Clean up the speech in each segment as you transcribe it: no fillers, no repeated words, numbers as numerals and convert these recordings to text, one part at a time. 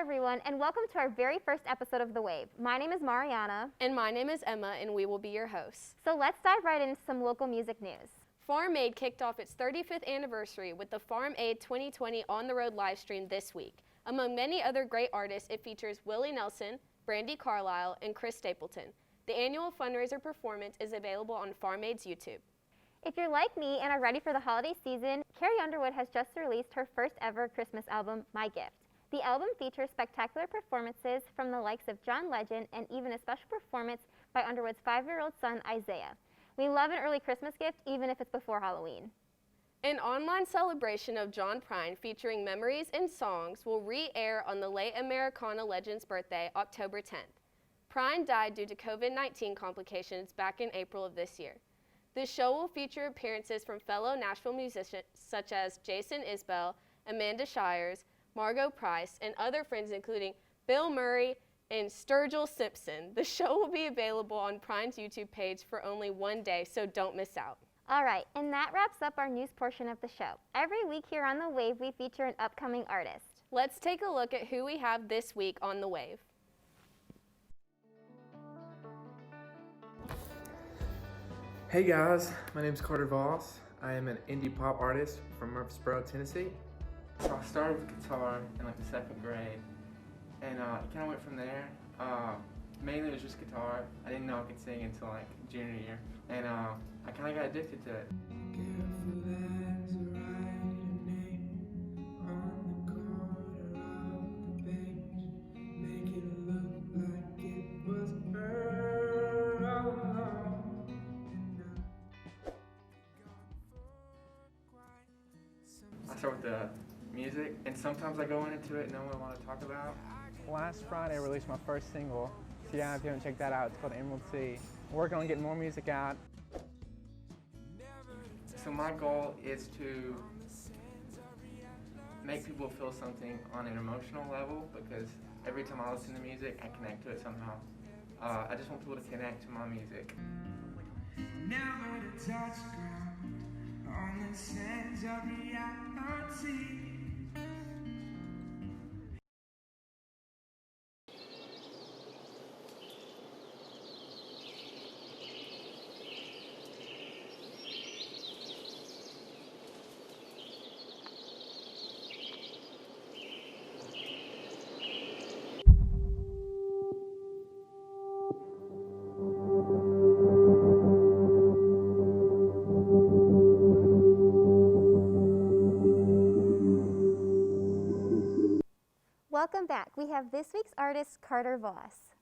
everyone, and welcome to our very first episode of The Wave. My name is Mariana. And my name is Emma, and we will be your hosts. So let's dive right into some local music news. Farm Aid kicked off its 35th anniversary with the Farm Aid 2020 On the Road livestream this week. Among many other great artists, it features Willie Nelson, Brandi Carlile, and Chris Stapleton. The annual fundraiser performance is available on Farm Aid's YouTube. If you're like me and are ready for the holiday season, Carrie Underwood has just released her first ever Christmas album, My Gift. The album features spectacular performances from the likes of John Legend and even a special performance by Underwood's 5-year-old son, Isaiah. We love an early Christmas gift, even if it's before Halloween. An online celebration of John Prine featuring memories and songs will re-air on the late Americana legend's birthday, October 10th. Prine died due to COVID-19 complications back in April of this year. This show will feature appearances from fellow Nashville musicians such as Jason Isbell, Amanda Shires, Margot Price, and other friends including Bill Murray and Sturgill Simpson. The show will be available on Prine's YouTube page for only one day, so don't miss out. All right, and that wraps up our news portion of the show. Every week here on The Wave, we feature an upcoming artist. Let's take a look at who we have this week on The Wave. Hey guys, my name is Carter Voss. I am an indie pop artist from Murfreesboro, Tennessee. So I started with guitar in like the 2nd grade, and it kind of went from there. Mainly it was just guitar. I didn't know I could sing until like junior year, and I kind of got addicted to it. I start with the music, and sometimes I go into it knowing what I want to talk about. Last Friday I released my first single, so yeah, if you haven't checked that out, it's called Emerald Sea. Working on getting more music out. So my goal is to make people feel something on an emotional level, because every time I listen to music, I connect to it somehow. I just want people to connect to my music. Never to touch ground on the sands of reality. Welcome back. We have this week's artist, Carter Voss.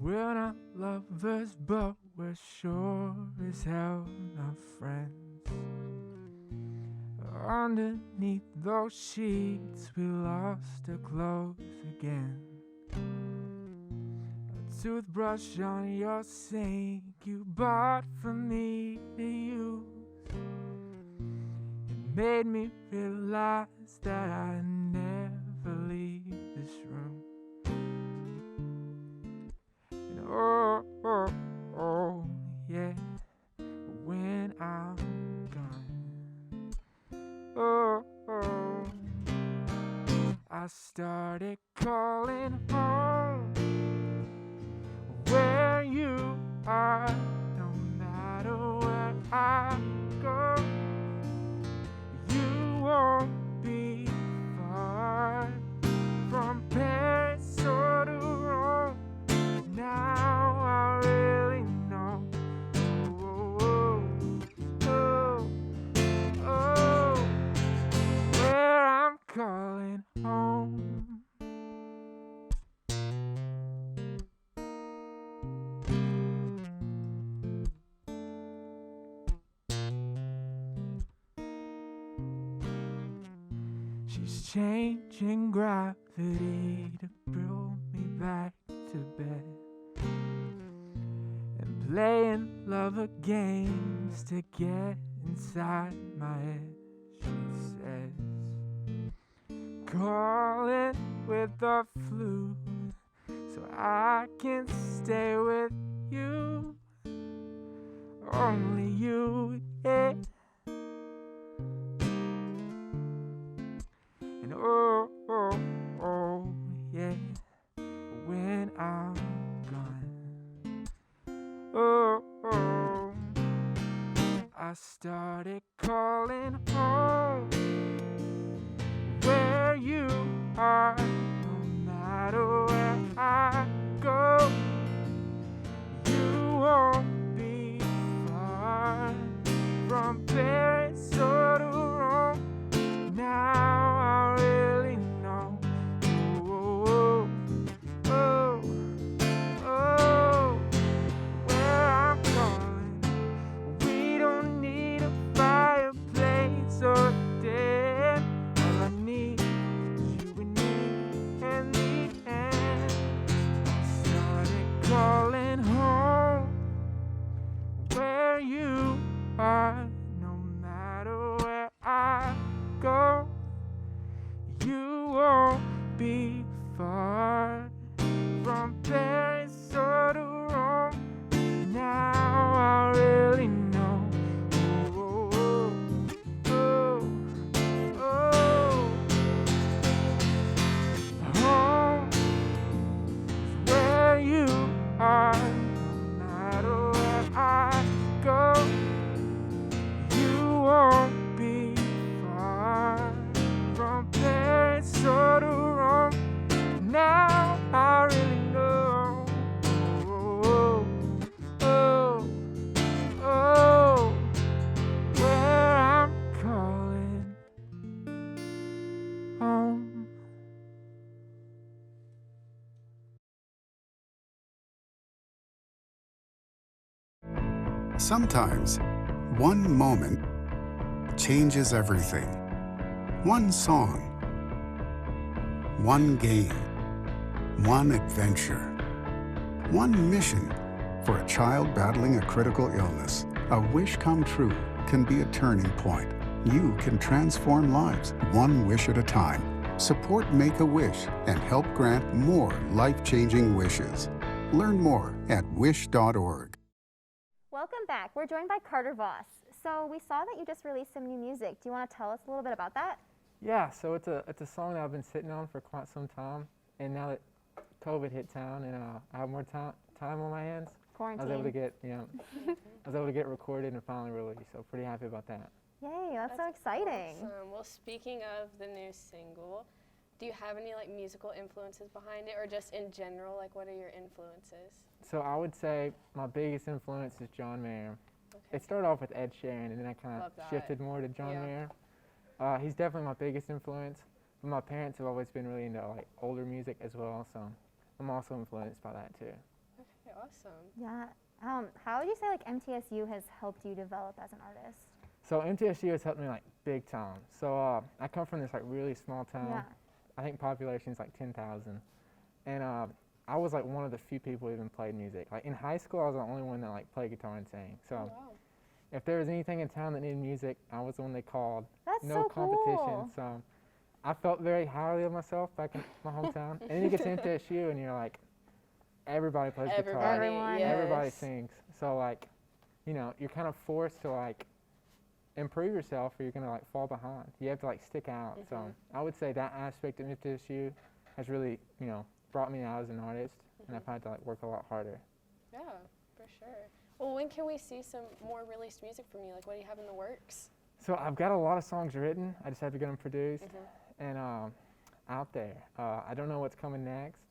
We're not lovers, but we're sure as hell not friends. Underneath those sheets, we lost our clothes again. A toothbrush on your sink you bought for me to use. It made me realize that I never leave this room. And oh, yeah, when I'm oh, I started calling home. Where you are, no matter where I go, you won't be far from Paris or to Rome. Now I really know. Where I'm calling home. She's changing gravity to pull me back to bed, and playing lover games to get inside my head. She says calling with the flute so I can stay with you. Only you, yeah. And oh, oh, oh, yeah. When I'm gone, oh, oh, I started calling home where you are. No matter where I go, you won't be far from Paris or to Rome. Now I really know. Oh, oh, oh, oh, where I'm going. We don't need a fireplace or a den. All I need is you and me and the end. Started calling home where you are. No matter where I go, you won't be far from Paris or to Rome. Now I really know. Oh, oh, oh, oh. Home is where you are. No matter where I go, you won't be far from Paris or to Rome. Now I really know. Oh, oh, oh, oh, where I'm calling home. Sometimes, one moment changes everything. One song, one game, one adventure, one mission. For a child battling a critical illness, a wish come true can be a turning point. You can transform lives one wish at a time. Support Make-A-Wish and help grant more life-changing wishes. Learn more at wish.org. Welcome back. We're joined by Carter Voss. So we saw that you just released some new music. Do you want to tell us a little bit about that? Yeah, so it's a song that I've been sitting on for quite some time, and now that COVID hit town and I have more time on my hands, Quarantine. I was able to get I was able to get recorded and finally released. So pretty happy about that. Yay, that's so exciting. Awesome. Well, speaking of the new single, do you have any like musical influences behind it, or just in general, like what are your influences? So I would say my biggest influence is John Mayer. Okay. It started off with Ed Sheeran, and then I kind Love of that. shifted more to John Yeah. Mayer. He's definitely my biggest influence, but my parents have always been really into like older music as well, so I'm also influenced by that too. Okay, awesome. Yeah. How would you say like MTSU has helped you develop as an artist? So MTSU has helped me like big time. So I come from this like really small town. Yeah. I think population is like 10,000, and I was like one of the few people who even played music. Like in high school, I was the only one that like played guitar and sang. So Oh, wow. if there was anything in town that needed music, I was the one they called. That's No so competition. cool. So I felt very highly of myself back in my hometown. And then you get to MTSU and you're like, everybody plays guitar. Everyone. yes. Everybody sings. So like, you know, you're kind of forced to like improve yourself or you're gonna like fall behind. You have to like stick out. So I would say that aspect of MTSU has really, you know, brought me out as an artist, and I've had to like work a lot harder. Yeah, for sure. Well, when can we see some more released music from you? Like, what do you have in the works? So I've got a lot of songs written. I just have to get them produced and out there. I don't know what's coming next.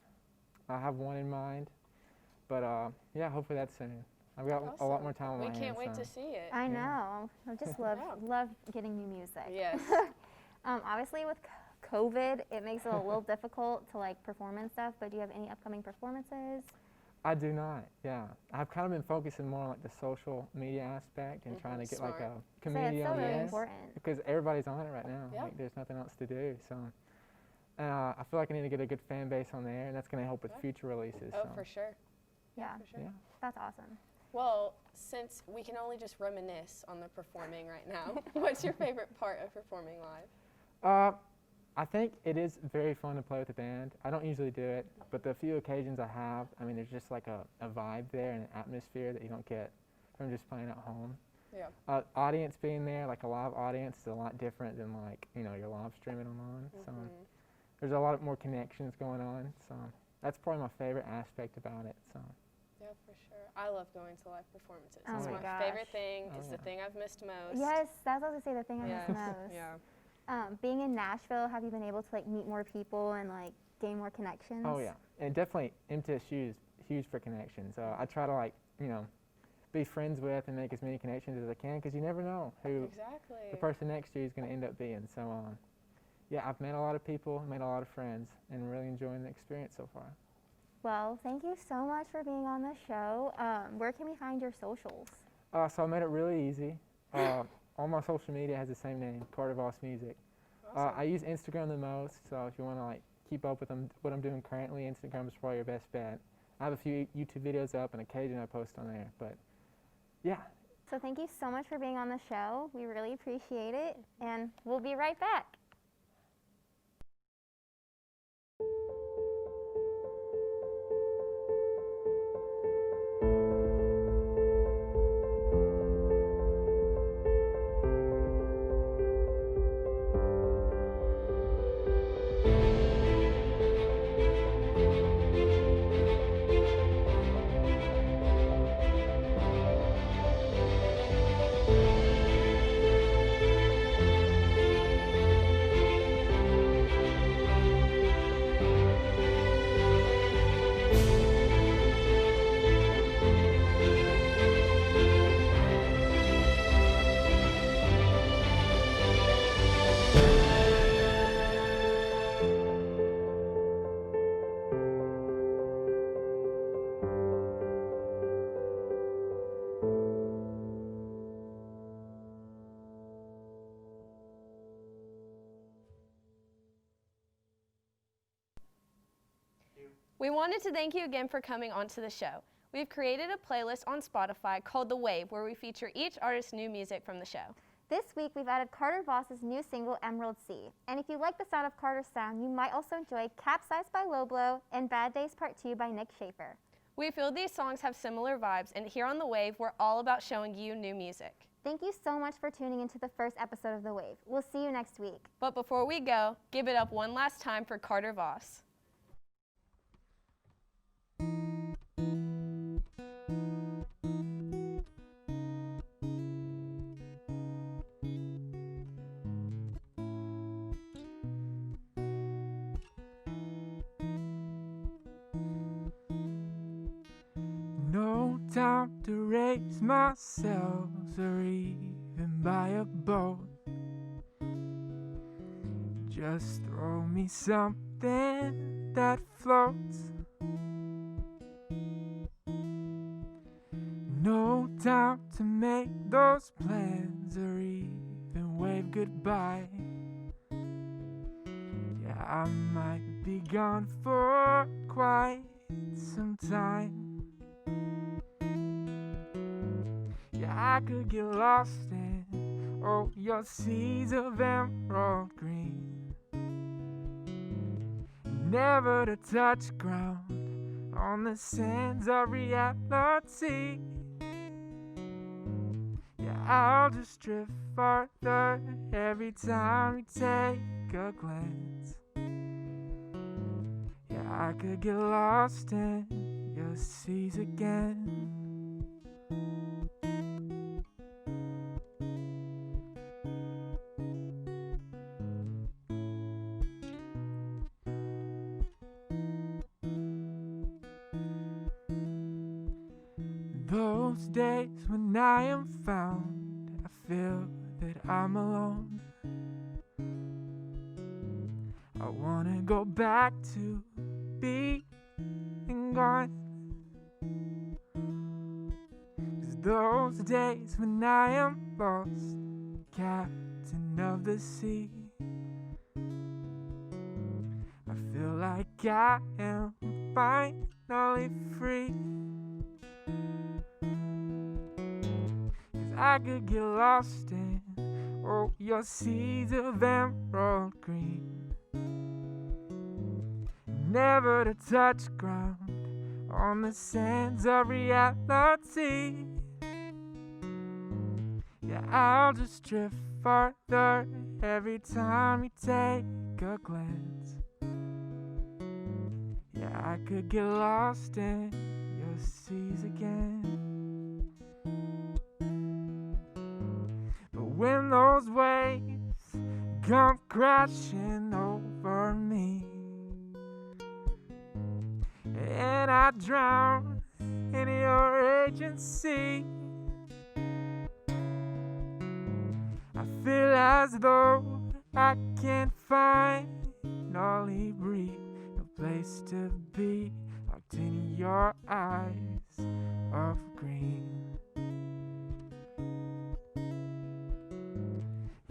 I have one in mind, but yeah, hopefully that's soon. I've got a lot more time on my hands. We can't wait so. to see it. I know. I just love Yeah. love getting new music. Yes. Obviously with COVID, it makes it a little difficult to like perform and stuff, but do you have any upcoming performances? I do not, yeah. I've kind of been focusing more on like the social media aspect and trying to get like a So community it's so on really the important. because everybody's on it right now. Yeah. Like there's nothing else to do. So I feel like I need to get a good fan base on there, and that's going to help with future releases. Oh, so. for sure. Yeah, For sure. Yeah. that's awesome. Well, since we can only just reminisce on the performing right now, what's your favorite part of performing live? I think it is very fun to play with a band. I don't usually do it, but the few occasions I have, I mean, there's just like a vibe there and an atmosphere that you don't get from just playing at home. Yeah. Audience being there, like a live audience, is a lot different than like, you know, you're live streaming online. So there's a lot more connections going on. So that's probably my favorite aspect about it. So. Yeah, for sure. I love going to live performances. Oh It's my my gosh. favorite thing. It's the thing I've missed most. Yes, that's what I was going to say, the thing I Yes. miss most. Yeah. Being in Nashville, have you been able to like meet more people and like gain more connections? Oh yeah, and definitely MTSU'S huge for connections. I try to like, you know, be friends with and make as many connections as I can because you never know who Exactly. the person next to you is going to end up being. So yeah, I've met a lot of people, made a lot of friends, and really enjoying the experience so far. Well, thank you so much for being on the show. Where can we find your socials? So I made it really easy. All my social media has the same name, Carter Voss Music. Awesome. I use Instagram the most, so if you want to like keep up with what I'm doing currently, Instagram is probably your best bet. I have a few YouTube videos up, and occasionally I post on there. But yeah. So thank you so much for being on the show. We really appreciate it, and we'll be right back. We wanted to thank you again for coming onto the show. We've created a playlist on Spotify called The Wave, where we feature each artist's new music from the show. This week, we've added Carter Voss's new single, Emerald Sea. And if you like the sound of Carter's sound, you might also enjoy Capsized by Loblo and Bad Days Part 2 by Nick Schaefer. We feel these songs have similar vibes, and here on The Wave, we're all about showing you new music. Thank you so much for tuning into the first episode of The Wave. We'll see you next week. But before we go, give it up one last time for Carter Voss. No time to raise myself or even buy a boat. Just throw me something that floats. No time to make those plans or even wave goodbye. Yeah, I might be gone for quite some time. Yeah, I could get lost in, oh, your seas of emerald green. Never to touch ground on the sands of reality. Yeah, I'll just drift farther every time you take a glance. Yeah, I could get lost in your seas again. Those days when I am found, I feel that I'm alone. I wanna go back to being gone. 'Cause those days when I am lost, captain of the sea, I feel like I am finally free. I could get lost in, oh, your seas of emerald green. never to touch ground on the sands of reality. Yeah, I'll just drift farther every time you take a glance. Yeah, I could get lost in your seas again. But when those waves come crashing over me and I drown in your agency, I feel as though I can't finally breathe. No place to be, locked in your eyes of green.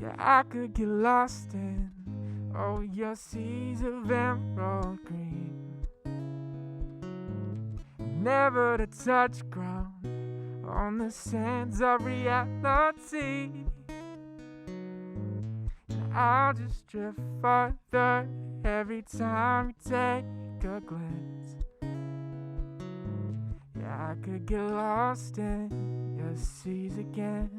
Yeah, I could get lost in, oh, your seas of emerald green. Never to touch ground on the sands of reality. I'll just drift farther every time you take a glance. Yeah, I could get lost in your seas again.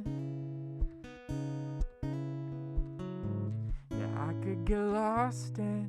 Yeah, I could get lost in